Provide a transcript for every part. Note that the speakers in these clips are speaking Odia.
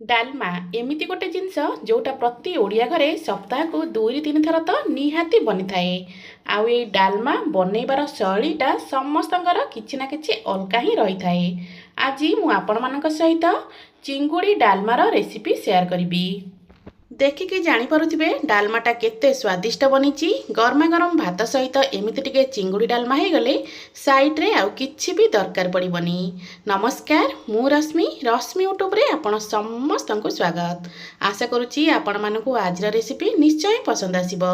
ଡାଲମା ଏମିତି ଗୋଟେ ଜିନିଷ ଯେଉଁଟା ପ୍ରତି ଓଡ଼ିଆ ଘରେ ସପ୍ତାହକୁ 2-3 ଥର ତ ନିହାତି ବନିଥାଏ। ଆଉ ଏଇ ଡାଲମା ବନେଇବାର ଶୈଳୀଟା ସମସ୍ତଙ୍କର କିଛି ନା କିଛି ଅଲଗା ହିଁ ରହିଥାଏ। ଆଜି ମୁଁ ଆପଣମାନଙ୍କ ସହିତ ଚିଙ୍ଗୁଡ଼ି ଡାଲମାର ରେସିପି ସେୟାର କରିବି। ଦେଖିକି ଜାଣିପାରୁଥିବେ ଡାଲମାଟା କେତେ ସ୍ୱାଦିଷ୍ଟ ବନିଛି। ଗରମା ଗରମ ଭାତ ସହିତ ଏମିତି ଟିକେ ଚିଙ୍ଗୁଡ଼ି ଡାଲମା ହେଇଗଲେ ସାଇଡ଼ରେ ଆଉ କିଛି ବି ଦରକାର ପଡ଼ିବନି। ନମସ୍କାର, ମୁଁ ରଶ୍ମି ୟୁଟ୍ୟୁବରେ ଆପଣ ସମସ୍ତଙ୍କୁ ସ୍ୱାଗତ। ଆଶା କରୁଛି ଆପଣମାନଙ୍କୁ ଆଜିର ରେସିପି ନିଶ୍ଚୟ ପସନ୍ଦ ଆସିବ।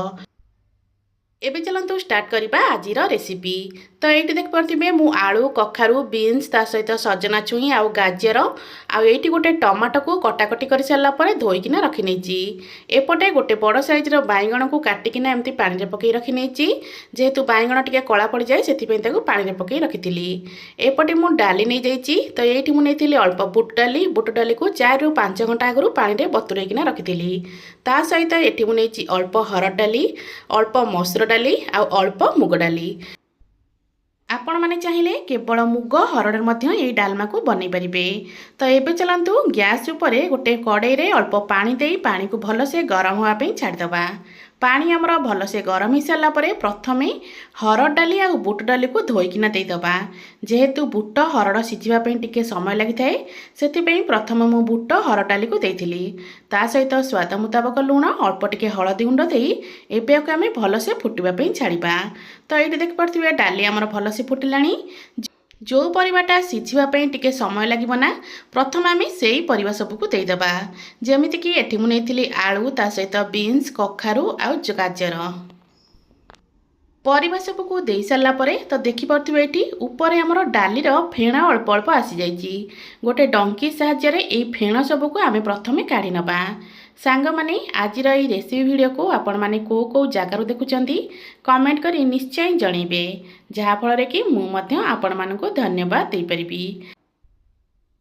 ଏବେ ଚାଲନ୍ତୁ ଷ୍ଟାର୍ଟ କରିବା ଆଜିର ରେସିପି। ତ ଏଇଠି ଦେଖିପାରୁଥିବେ ମୁଁ ଆଳୁ, କଖାରୁ, ବିନ୍ସ, ତା ସହିତ ସଜନା ଛୁଇଁ ଆଉ ଗାଜର ଆଉ ଏଇଠି ଗୋଟେ ଟମାଟୋକୁ କଟାକଟି କରିସାରିଲା ପରେ ଧୋଇକିନା ରଖିନେଇଛି। ଏପଟେ ଗୋଟେ ବଡ଼ ସାଇଜ୍ର ବାଇଗଣକୁ କାଟିକିନା ଏମିତି ପାଣିରେ ପକାଇ ରଖିନେଇଛି। ଯେହେତୁ ବାଇଗଣ ଟିକେ କଳା ପଡ଼ିଯାଏ ସେଥିପାଇଁ ତାକୁ ପାଣିରେ ପକାଇ ରଖିଥିଲି। ଏପଟେ ମୁଁ ଡାଲି ନେଇଯାଇଛି। ତ ଏଇଠି ମୁଁ ନେଇଥିଲି ଅଳ୍ପ ବୁଟ ଡାଲି। ବୁଟ ଡାଲିକୁ 4ରୁ 5 ଘଣ୍ଟା ଆଗରୁ ପାଣିରେ ବତୁରେଇକିନା ରଖିଥିଲି। ତା ସହିତ ଏଠି ମୁଁ ନେଇଛି ଅଳ୍ପ ହରଡ଼ ଡାଲି, ଅଳ୍ପ ମସୁର ଡାଲି ଆଉ ଅଳ୍ପ ମୁଗ ଡାଲି। ଆପଣମାନେ ଚାହିଁଲେ କେବଳ ମୁଗ ହରଡ଼ରେ ମଧ୍ୟ ଏହି ଡାଲମାକୁ ବନେଇ ପାରିବେ। ତ ଏବେ ଚାଲନ୍ତୁ ଗ୍ୟାସ୍ ଉପରେ ଗୋଟେ କଡ଼େଇରେ ଅଳ୍ପ ପାଣି ଦେଇ ପାଣିକୁ ଭଲସେ ଗରମ ହେବା ପାଇଁ ଛାଡ଼ିଦେବା। ପାଣି ଆମର ଭଲସେ ଗରମ ହେଇସାରିଲା ପରେ ପ୍ରଥମେ ହରଡ଼ ଡାଲି ଆଉ ବୁଟ ଡାଲିକୁ ଧୋଇକିନା ଦେଇଦେବା। ଯେହେତୁ ବୁଟ ହରଡ଼ ସିଝିବା ପାଇଁ ଟିକେ ସମୟ ଲାଗିଥାଏ ସେଥିପାଇଁ ପ୍ରଥମେ ମୁଁ ବୁଟ ହରଡ଼ ଡାଲିକୁ ଦେଇଥିଲି। ତା ସହିତ ସ୍ୱାଦ ମୁତାବକ ଲୁଣ, ଅଳ୍ପ ଟିକେ ହଳଦୀ ଗୁଣ୍ଡ ଦେଇ ଏବେ ଆମେ ଭଲସେ ଫୁଟିବା ପାଇଁ ଛାଡ଼ିବା। ତ ଏଇଠି ଦେଖିପାରୁଥିବେ ଡାଲି ଆମର ଭଲସେ ଫୁଟିଲାଣି। ଯେଉଁ ପରିବାଟା ସିଝିବା ପାଇଁ ଟିକେ ସମୟ ଲାଗିବ ନା, ପ୍ରଥମେ ଆମେ ସେଇ ପରିବା ସବୁକୁ ଦେଇଦେବା। ଯେମିତିକି ଏଠି ମୁଁ ନେଇଥିଲି ଆଳୁ, ତା ସହିତ ବିନ୍ସ, କଖାରୁ ଆଉ ଗାଜର। ପରିବା ସବୁକୁ ଦେଇ ସାରିଲା ପରେ ତ ଦେଖିପାରୁଥିବେ ଏଠି ଉପରେ ଆମର ଡାଲିର ଫେଣ ଅଳ୍ପ ଅଳ୍ପ ଆସିଯାଇଛି। ଗୋଟେ ଡଙ୍କି ସାହାଯ୍ୟରେ ଏଇ ଫେଣ ସବୁକୁ ଆମେ ପ୍ରଥମେ କାଢ଼ି ନେବା। ସାଙ୍ଗମାନେ ଆଜିର ଏହି ରେସିପି ଭିଡ଼ିଓକୁ ଆପଣମାନେ କେଉଁ କେଉଁ ଜାଗାରୁ ଦେଖୁଛନ୍ତି କମେଣ୍ଟ କରି ନିଶ୍ଚୟ ଜଣାଇବେ, ଯାହାଫଳରେ କି ମୁଁ ମଧ୍ୟ ଆପଣମାନଙ୍କୁ ଧନ୍ୟବାଦ ଦେଇପାରିବି।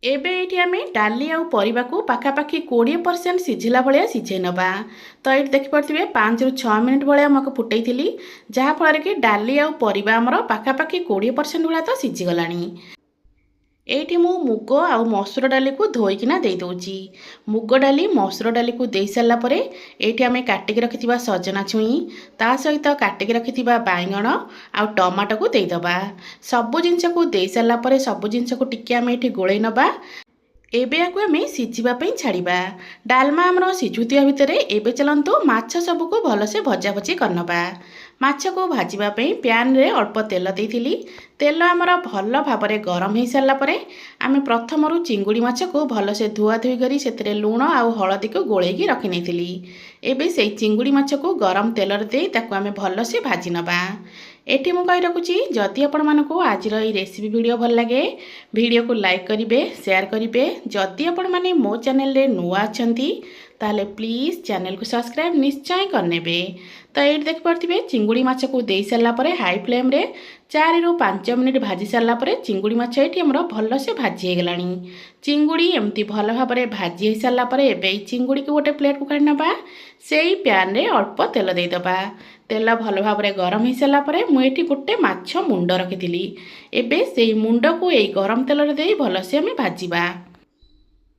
ଏବେ ଏଇଠି ଆମେ ଡାଲି ଆଉ ପରିବାକୁ ପାଖାପାଖି 20% ସିଝିଲା ଭଳିଆ ସିଝେଇ ନେବା। ତ ଏଇଠି ଦେଖିପାରୁଥିବେ 5ରୁ 6 ମିନିଟ୍ ଭଳିଆ ମୁଁ ଫୁଟେଇଥିଲି, ଯାହାଫଳରେ କି ଡାଲି ଆଉ ପରିବା ଆମର ପାଖାପାଖି 20% ଭଳିଆ ତ ସିଝିଗଲାଣି। ଏଇଠି ମୁଁ ମୁଗ ଆଉ ମସୁର ଡାଲିକୁ ଧୋଇକିନା ଦେଇଦେଉଛି। ମୁଗ ଡାଲି, ମସୁର ଡାଲିକୁ ଦେଇ ସାରିଲା ପରେ ଏଇଠି ଆମେ କାଟିକି ରଖିଥିବା ସଜନା ଛୁଇଁ, ତା ସହିତ କାଟିକି ରଖିଥିବା ବାଇଗଣ ଆଉ ଟମାଟୋକୁ ଦେଇଦେବା। ସବୁ ଜିନିଷକୁ ଦେଇ ସାରିଲା ପରେ ସବୁ ଜିନିଷକୁ ଟିକେ ଆମେ ଏଇଠି ଗୋଳେଇ ନେବା। ଏବେ ୟାକୁ ଆମେ ସିଝିବା ପାଇଁ ଛାଡ଼ିବା। ଡାଲମା ଆମର ସିଝୁଥିବା ଭିତରେ ଏବେ ଚାଲନ୍ତୁ ମାଛ ସବୁକୁ ଭଲସେ ଭଜାଭଜି କରିନେବା। ମାଛକୁ ଭାଜିବା ପାଇଁ ପ୍ୟାନ୍ରେ ଅଳ୍ପ ତେଲ ଦେଇଥିଲି। ତେଲ ଆମର ଭଲ ଭାବରେ ଗରମ ହେଇସାରିଲା ପରେ ଆମେ ପ୍ରଥମରୁ ଚିଙ୍ଗୁଡ଼ି ମାଛକୁ ଭଲସେ ଧୁଆଧୁଇ କରି ସେଥିରେ ଲୁଣ ଆଉ ହଳଦୀକୁ ଗୋଳେଇକି ରଖିନେଇଥିଲି। ଏବେ ସେଇ ଚିଙ୍ଗୁଡ଼ି ମାଛକୁ ଗରମ ତେଲରେ ଦେଇ ତାକୁ ଆମେ ଭଲସେ ଭାଜି ନେବା। ଏଠି ମୁଁ କହି ରଖୁଛି, ଯଦି ଆପଣମାନଙ୍କୁ ଆଜିର ଏହି ରେସିପି ଭିଡ଼ିଓ ଭଲ ଲାଗେ ଭିଡ଼ିଓକୁ ଲାଇକ୍ କରିବେ, ସେୟାର କରିବେ। ଯଦି ଆପଣମାନେ ମୋ ଚ୍ୟାନେଲରେ ନୂଆ ଅଛନ୍ତି ତାହେଲେ ପ୍ଲିଜ୍ ଚ୍ୟାନେଲକୁ ସବସ୍କ୍ରାଇବ୍ ନିଶ୍ଚୟ କରିନେବେ। ତ ଏଇଠି ଦେଖିପାରୁଥିବେ ଚିଙ୍ଗୁଡ଼ି ମାଛକୁ ଦେଇ ସାରିଲା ପରେ ହାଇ ଫ୍ଲେମ୍ରେ 4ରୁ 5 ମିନିଟ୍ ଭାଜି ସାରିଲା ପରେ ଚିଙ୍ଗୁଡ଼ି ମାଛ ଏଇଠି ଆମର ଭଲସେ ଭାଜି ହେଇଗଲାଣି। ଚିଙ୍ଗୁଡ଼ି ଏମିତି ଭଲ ଭାବରେ ଭାଜି ହେଇସାରିଲା ପରେ ଏବେ ଏଇ ଚିଙ୍ଗୁଡ଼ିକୁ ଗୋଟେ ପ୍ଲେଟ୍କୁ କାଢ଼ି ନେବା। ସେଇ ପ୍ୟାନ୍ରେ ଅଳ୍ପ ତେଲ ଦେଇଦେବା। ତେଲ ଭଲ ଭାବରେ ଗରମ ହେଇସାରିଲା ପରେ ମୁଁ ଏଠି ଗୋଟେ ମାଛ ମୁଣ୍ଡ ରଖିଥିଲି। ଏବେ ସେଇ ମୁଣ୍ଡକୁ ଏଇ ଗରମ ତେଲରେ ଦେଇ ଭଲସେ ଆମେ ଭାଜିବା।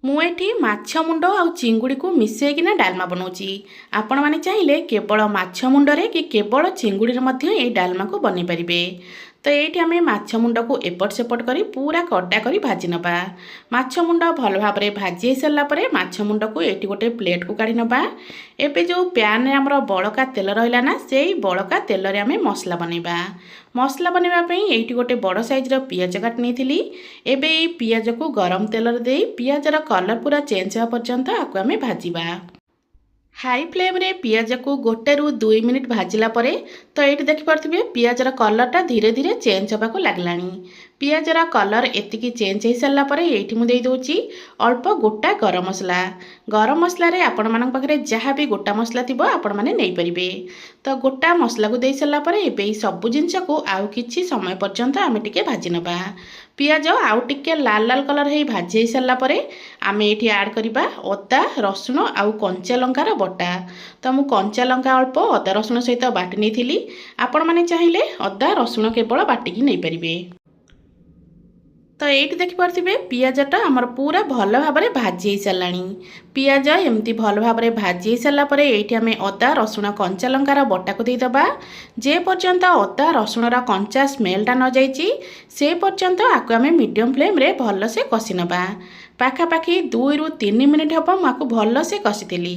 ମୁଁ ଏଠି ମାଛ ମୁଣ୍ଡ ଆଉ ଚିଙ୍ଗୁଡ଼ିକୁ ମିଶାଇକିନା ଡାଲମା ବନାଉଛି। ଆପଣମାନେ ଚାହିଁଲେ କେବଳ ମାଛ ମୁଣ୍ଡରେ କି କେବଳ ଚିଙ୍ଗୁଡ଼ିରେ ମଧ୍ୟ ଏଇ ଡାଲମାକୁ ବନେଇ ପାରିବେ। ତ ଏଇଠି ଆମେ ମାଛ ମୁଣ୍ଡକୁ ଏପଟ ସେପଟ କରି ପୁରା କଡ଼ା କରି ଭାଜି ନେବା। ମାଛ ମୁଣ୍ଡ ଭଲ ଭାବରେ ଭାଜି ହେଇସାରିଲା ପରେ ମାଛ ମୁଣ୍ଡକୁ ଏଇଠି ଗୋଟେ ପ୍ଲେଟ୍କୁ କାଢ଼ି ନେବା। ଏବେ ଯେଉଁ ପ୍ୟାନ୍ରେ ଆମର ବଳକା ତେଲ ରହିଲା ନା, ସେଇ ବଳକା ତେଲରେ ଆମେ ମସଲା ବନେଇବା। ମସଲା ବନେଇବା ପାଇଁ ଏଇଠି ଗୋଟେ ବଡ଼ ସାଇଜ୍ର ପିଆଜ କାଟି ନେଇଥିଲି। ଏବେ ଏଇ ପିଆଜକୁ ଗରମ ତେଲରେ ଦେଇ ପିଆଜର କଲର୍ ପୁରା ଚେଞ୍ଜ ହେବା ପର୍ଯ୍ୟନ୍ତ ଆକୁ ଆମେ ଭାଜିବା। ହାଇ ଫ୍ଲେମ୍ରେ ପିଆଜକୁ 1ରୁ 2 ମିନିଟ୍ ଭାଜିଲା ପରେ ତ ଏଇଠି ଦେଖିପାରୁଥିବେ ପିଆଜର କଲର୍ଟା ଧୀରେ ଧୀରେ ଚେଞ୍ଜ ହେବାକୁ ଲାଗିଲାଣି। ପିଆଜର କଲର୍ ଏତିକି ଚେଞ୍ଜ ହେଇସାରିଲା ପରେ ଏଇଠି ମୁଁ ଦେଇଦେଉଛି ଅଳ୍ପ ଗୋଟା ଗରମ ମସଲା। ଗରମ ମସଲାରେ ଆପଣମାନଙ୍କ ପାଖରେ ଯାହା ବି ଗୋଟା ମସଲା ଥିବ ଆପଣମାନେ ନେଇପାରିବେ। ତ ଗୋଟା ମସଲାକୁ ଦେଇ ସାରିଲା ପରେ ଏବେ ଏଇ ସବୁ ଜିନିଷକୁ ଆଉ କିଛି ସମୟ ପର୍ଯ୍ୟନ୍ତ ଆମେ ଟିକେ ଭାଜି ନେବା। ପିଆଜ ଆଉ ଟିକେ ଲାଲ ଲାଲ କଲର୍ ହେଇ ଭାଜି ହେଇସାରିଲା ପରେ ଆମେ ଏଇଠି ଆଡ଼୍ କରିବା ଅଦା, ରସୁଣ ଆଉ କଞ୍ଚା ଲଙ୍କାର ବଟା। ତ ମୁଁ କଞ୍ଚା ଲଙ୍କା ଅଳ୍ପ ଅଦା ରସୁଣ ସହିତ ବାଟି ନେଇଥିଲି। ଆପଣମାନେ ଚାହିଁଲେ ଅଦା ରସୁଣ କେବଳ ବାଟିକି ନେଇପାରିବେ। ତ तो ये देखिपे पियाजटा आमर पूरा भल भाव में भाजी सारा पियाज एमती भल भाव में भाजी सारापर ये आम अदा रसुण कंचा लंकार बटा को देदेबा जे पर्यंत अदा रसुणर कंचा स्मेलटा न जाइए से पर्यंत आपको आम मीडियम फ्लेम रे भल से कषि नबा पाखापाखि 2 ରୁ 3 मिनिट हम आपको भल से कषिली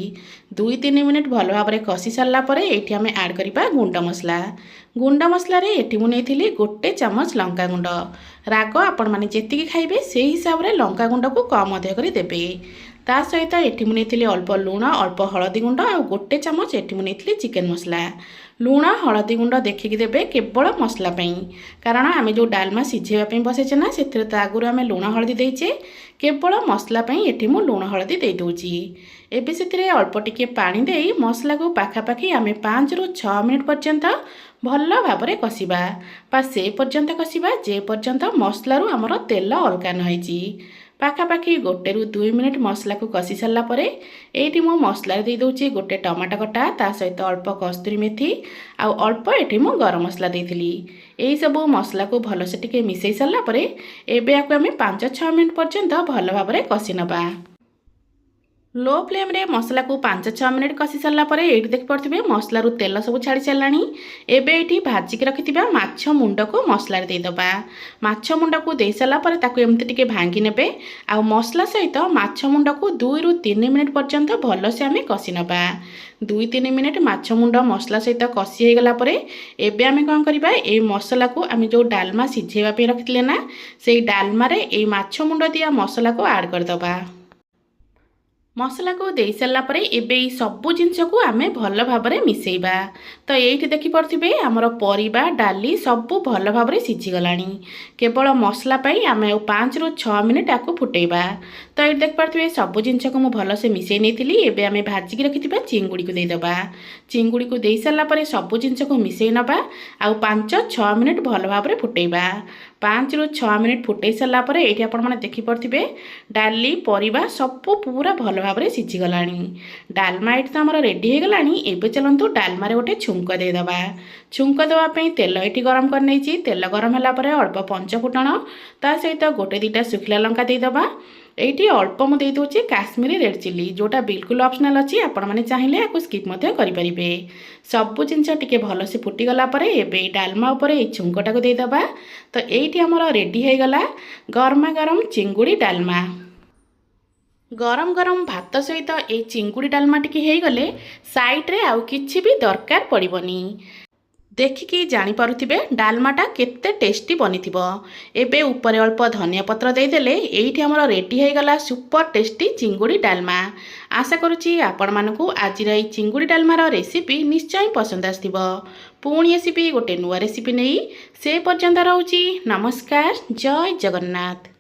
2-3 मिनिट भल भाव में कषि सारापर ये आम आड करवा गुंड मसला ये मुझे गोटे चामच लंका गुंड राग आपण मैंने जी खाइबे से हिसाब से लंका गुंड को कम अधिक कर देबे ता सहित ये मुझे अल्प लुण अल्प हलदी गुंड आ गोटे चामच ये मुझे चिकेन मसला लुण हलदी गुंड देखिकी देबे केवल मसला कारण आम जो डालमा सिझेवाई बसैचे ना से आगुरी आम लुण हलदी देचे केवल मसला ये मु लुण हलदी दे दूची एबे से अल्प टिके पानी दे मसला को पाखापाखि आम 5 ରୁ 6 मिनिट पर्यंत भल भाव में कषिबा बा से पर्यंत कषिबा जे पर्यंत मसलारू आमर तेल अलगा नई पाखापाखि 1 ରୁ 2 मिनिट मसला को कषि सारापर ये मु मसला दे दूची गोटे टमाटो कटा ता सहित अल्प कस्तूरी मेथी आ अल्प ये मु गरम मसला देती यही सब मसला को भलसे टिके मिसई सारापर एबे आम 5-6 मिनिट पर्यंत भल भाव में कषि नबा लो फ्लेम रे मसला को 5-6 मिनिट कषि सारापर ये देखिपे मसलारू तेल सब छाड़ी सारा एबे ये भाजिक रखिथिबा माछ मुंड को मसला देदेबा माछ मुंड को दे सारापर ताकू एमती टिके भांगी नेबे आ मसला सहित माछ मुंड को 2 ରୁ 3 मिनिट पर्यंत भल से आम कषि नबा 2-3 मिनिट माछ मुंड मसला सहित कषि हो गलापर एबे आम कौन करबा ए मसला को आम जो डालमा सिझेवा रखिले ना से डालमा रे ए माछ मुंड दिया मसला को आड करदबा मसला को दे सारापर एबे सबू जिनस को आम भल भाव में मिसेबा तो ये देखिपे आमर परिबा डाली सबू भल भाव में सिझीगला केवल मसला आम 5 ରୁ 6 मिनिट आपको फुटेबा तो ये देखिपे सबू जिनस को मुझे भल से मिसई नहीं एबे आम भाजिक रखिथिबा चिंगुड़ी को देदेबा चिंगुड़ी को दे सारापर सबू जिनस को मिसई नबा आ 5-6 मिनिट भल भाव में फुटेबा 5 ରୁ 6 मिनिट फुटे सारापर ये आपने देखिपे डाली परिबा सबू पूरा भल भाव में सिझीगला डालमा ये तो आमर रेडी हो गला एबे चलतु डालमा रे गोटे छुंक देदेबा छुंक देवाई तेल ये गरम कर नहीं तेल गरम है अल्प 5 फुटण ता सहित गोटे 2टा सुखिला लंका देदेबा ये अल्प मुझे दूसरी काश्मीरी रेड चिली जोटा बिल्कुल ऑप्शनल अच्छी आपण मैंने चाहिए आपको स्किप करेंगे सबू जिनस टी भल से फुटीगला एबे डालमा उपर ये छुंकटा को देदेबा तो ये आमर रेडी हो गला गरमा गरम चिंगुड़ी डालमा गरम गरम भात सहित ये चिंगुड़ी डालमा टी गले साइड्रे आउ किछि भी दरकार पड़बनी देखिकी जानीपे डालमाटा केते टेस्टी बनी एबे ऊपर अल्प धनिया पत्र देदेले ये आमर रेडी हो गला सुपर टेस्टी चिंगुड़ी डालमा आशा करुच्ची आपण मानकू आज चिंगुड़ी डालमार रेसिपी निश्चय पसंद आसथिबो पुणी आसीबी गोटे नुआ रेसिपी नहीं से पर्यंत रहूची नमस्कार जय जगन्नाथ।